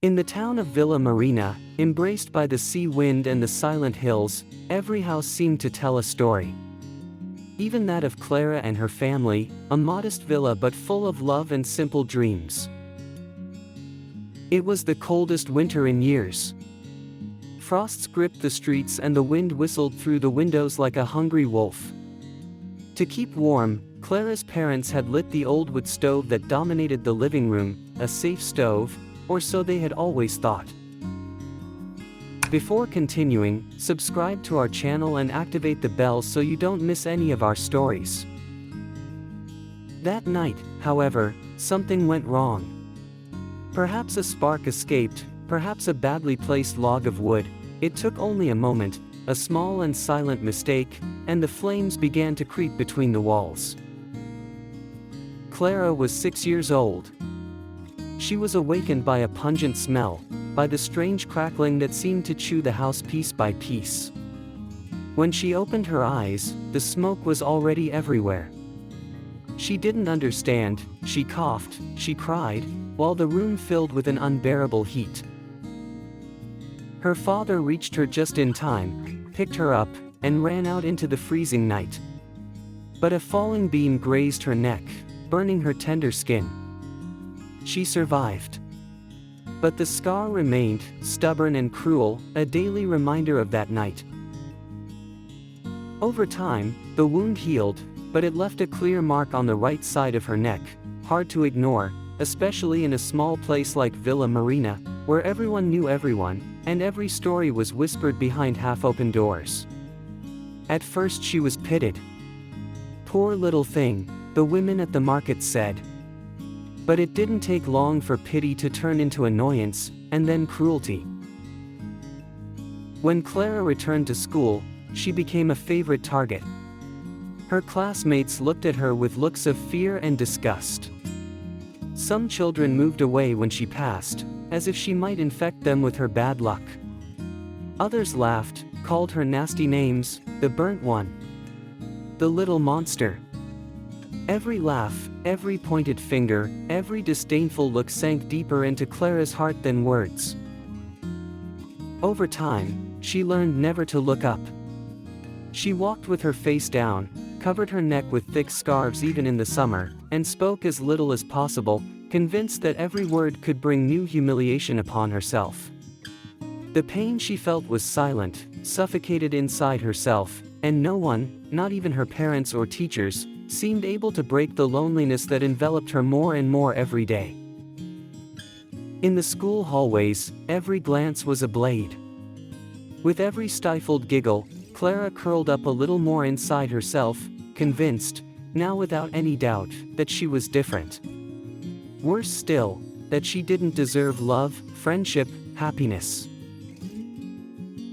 In the town of Villa Marina, embraced by the sea wind and the silent hills, every house seemed to tell a story. Even that of Clara and her family, a modest villa but full of love and simple dreams. It was the coldest winter in years. Frosts gripped the streets and the wind whistled through the windows like a hungry wolf. To keep warm, Clara's parents had lit the old wood stove that dominated the living room, a safe stove, or so they had always thought. Before continuing, subscribe to our channel and activate the bell so you don't miss any of our stories. That night, however, something went wrong. Perhaps a spark escaped, perhaps a badly placed log of wood. It took only a moment, a small and silent mistake, and the flames began to creep between the walls. Clara was 6 years old. She was awakened by a pungent smell, by the strange crackling that seemed to chew the house piece by piece. When she opened her eyes, the smoke was already everywhere. She didn't understand, she coughed, she cried, while the room filled with an unbearable heat. Her father reached her just in time, picked her up, and ran out into the freezing night. But a falling beam grazed her neck, burning her tender skin. She survived. But the scar remained, stubborn and cruel, a daily reminder of that night. Over time, the wound healed, but it left a clear mark on the right side of her neck, hard to ignore, especially in a small place like Villa Marina, where everyone knew everyone, and every story was whispered behind half-open doors. At first she was pitied. "Poor little thing," the women at the market said. But it didn't take long for pity to turn into annoyance, and then cruelty. When Clara returned to school, she became a favorite target. Her classmates looked at her with looks of fear and disgust. Some children moved away when she passed, as if she might infect them with her bad luck. Others laughed, called her nasty names, the burnt one, the little monster. Every laugh, every pointed finger, every disdainful look sank deeper into Clara's heart than words. Over time, she learned never to look up. She walked with her face down, covered her neck with thick scarves even in the summer, and spoke as little as possible, convinced that every word could bring new humiliation upon herself. The pain she felt was silent, suffocated inside herself, and no one, not even her parents or teachers, seemed able to break the loneliness that enveloped her more and more every day. In the school hallways, every glance was a blade. With every stifled giggle, Clara curled up a little more inside herself, convinced, now without any doubt, that she was different. Worse still, that she didn't deserve love, friendship, happiness.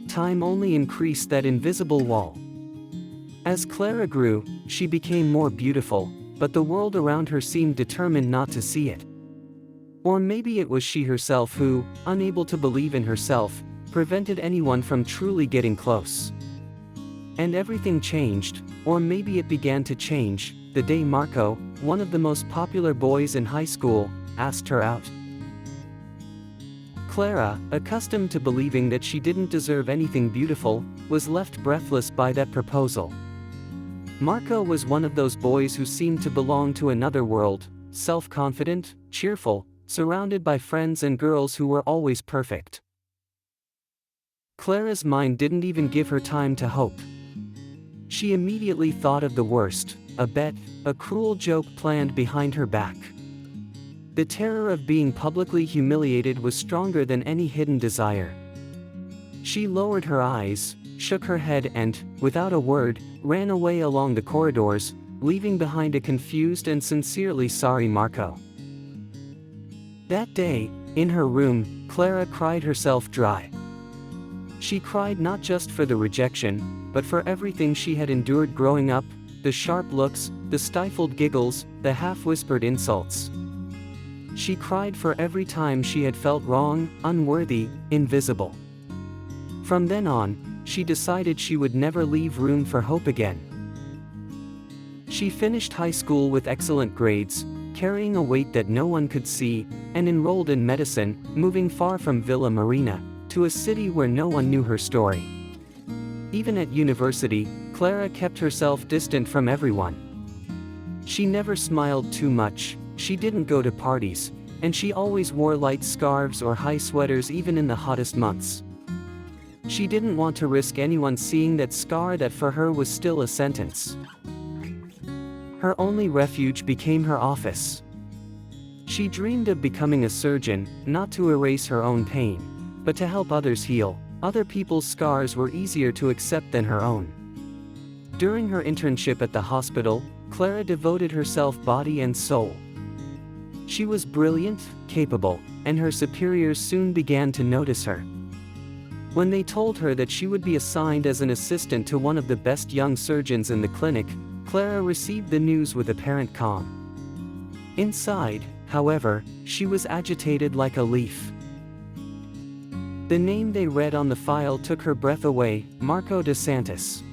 Time only increased that invisible wall. As Clara grew, she became more beautiful, but the world around her seemed determined not to see it. Or maybe it was she herself who, unable to believe in herself, prevented anyone from truly getting close. And everything changed, or maybe it began to change, the day Marco, one of the most popular boys in high school, asked her out. Clara, accustomed to believing that she didn't deserve anything beautiful, was left breathless by that proposal. Marco was one of those boys who seemed to belong to another world, self-confident, cheerful, surrounded by friends and girls who were always perfect. Clara's mind didn't even give her time to hope. She immediately thought of the worst, a bet, a cruel joke planned behind her back. The terror of being publicly humiliated was stronger than any hidden desire. She lowered her eyes, shook her head and, without a word, ran away along the corridors, leaving behind a confused and sincerely sorry Marco. That day, in her room, Clara cried herself dry. She cried not just for the rejection, but for everything she had endured growing up, the sharp looks, the stifled giggles, the half-whispered insults. She cried for every time she had felt wrong, unworthy, invisible. From then on, she decided she would never leave room for hope again. She finished high school with excellent grades, carrying a weight that no one could see, and enrolled in medicine, moving far from Villa Marina, to a city where no one knew her story. Even at university, Clara kept herself distant from everyone. She never smiled too much, she didn't go to parties, and she always wore light scarves or high sweaters even in the hottest months. She didn't want to risk anyone seeing that scar that for her was still a sentence. Her only refuge became her office. She dreamed of becoming a surgeon, not to erase her own pain, but to help others heal. Other people's scars were easier to accept than her own. During her internship at the hospital, Clara devoted herself body and soul. She was brilliant, capable, and her superiors soon began to notice her. When they told her that she would be assigned as an assistant to one of the best young surgeons in the clinic, Clara received the news with apparent calm. Inside, however, she was agitated like a leaf. The name they read on the file took her breath away, Marco DeSantis.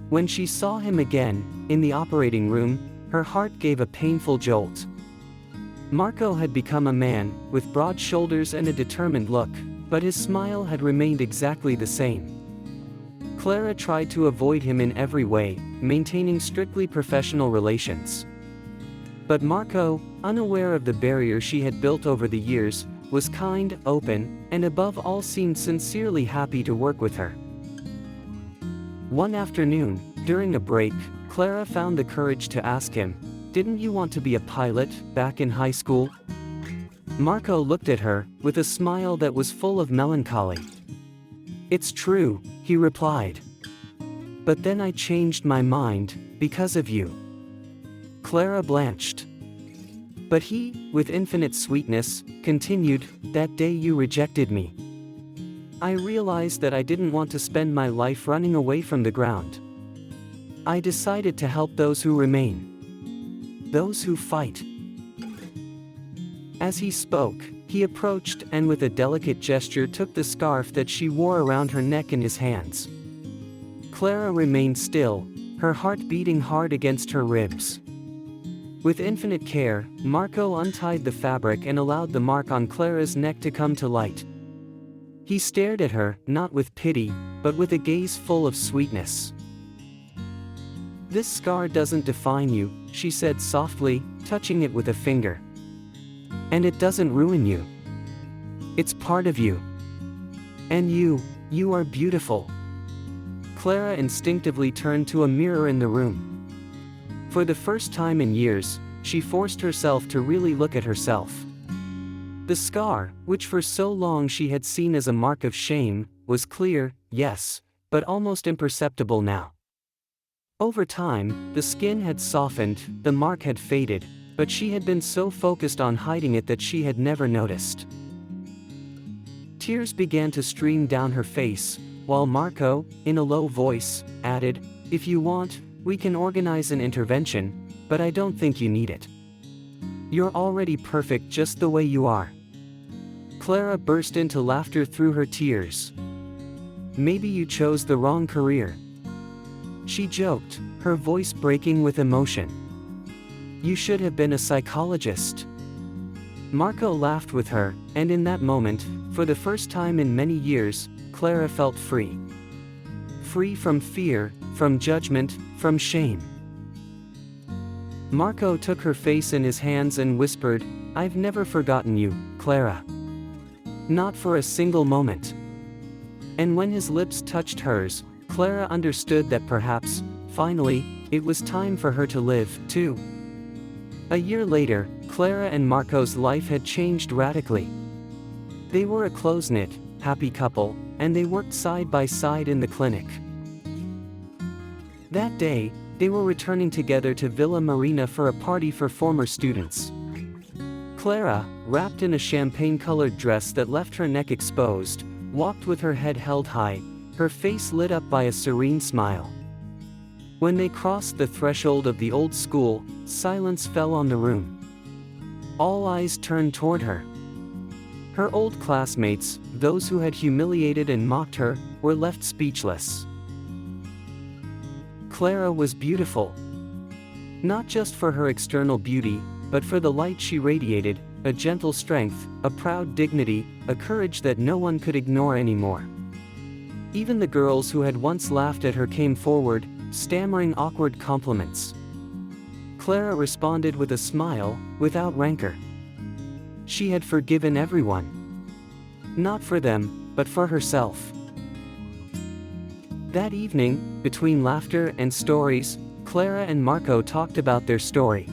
When she saw him again, in the operating room, her heart gave a painful jolt. Marco had become a man, with broad shoulders and a determined look, but his smile had remained exactly the same. Clara tried to avoid him in every way, maintaining strictly professional relations. But Marco, unaware of the barrier she had built over the years, was kind, open, and above all seemed sincerely happy to work with her. One afternoon, during a break, Clara found the courage to ask him, "Didn't you want to be a pilot, back in high school?" Marco looked at her, with a smile that was full of melancholy. "It's true," he replied. "But then I changed my mind, because of you." Clara blanched. But he, with infinite sweetness, continued, "That day you rejected me. I realized that I didn't want to spend my life running away from the ground. I decided to help those who remain. Those who fight." As he spoke, he approached and with a delicate gesture took the scarf that she wore around her neck in his hands. Clara remained still, her heart beating hard against her ribs. With infinite care, Marco untied the fabric and allowed the mark on Clara's neck to come to light. He stared at her, not with pity, but with a gaze full of sweetness. "This scar doesn't define you," she said softly, touching it with a finger. "And it doesn't ruin you. It's part of you. And you are beautiful." Clara instinctively turned to a mirror in the room. For the first time in years, she forced herself to really look at herself. The scar, which for so long she had seen as a mark of shame, was clear, yes, but almost imperceptible now. Over time, the skin had softened, the mark had faded, but she had been so focused on hiding it that she had never noticed. Tears began to stream down her face, while Marco, in a low voice, added, "If you want, we can organize an intervention, but I don't think you need it. You're already perfect just the way you are." Clara burst into laughter through her tears. "Maybe you chose the wrong career," she joked, her voice breaking with emotion. "You should have been a psychologist." Marco laughed with her, and in that moment, for the first time in many years, Clara felt free. Free from fear, from judgment, from shame. Marco took her face in his hands and whispered, "I've never forgotten you, Clara. Not for a single moment." And when his lips touched hers, Clara understood that perhaps, finally, it was time for her to live, too. A year later, Clara and Marco's life had changed radically. They were a close-knit, happy couple, and they worked side by side in the clinic. That day, they were returning together to Villa Marina for a party for former students. Clara, wrapped in a champagne-colored dress that left her neck exposed, walked with her head held high, her face lit up by a serene smile. When they crossed the threshold of the old school, silence fell on the room. All eyes turned toward her. Her old classmates, those who had humiliated and mocked her, were left speechless. Clara was beautiful. Not just for her external beauty, but for the light she radiated, a gentle strength, a proud dignity, a courage that no one could ignore anymore. Even the girls who had once laughed at her came forward, stammering awkward compliments. Clara responded with a smile, without rancor. She had forgiven everyone. Not for them, but for herself. That evening, between laughter and stories, Clara and Marco talked about their story.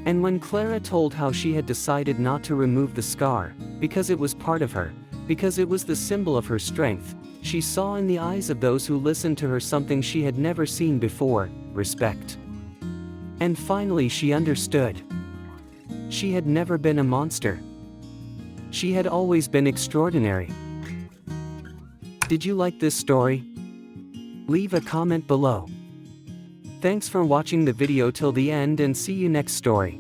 And when Clara told how she had decided not to remove the scar, because it was part of her, because it was the symbol of her strength, she saw in the eyes of those who listened to her something she had never seen before: respect. And finally she understood. She had never been a monster. She had always been extraordinary. Did you like this story? Leave a comment below. Thanks for watching the video till the end and see you next story.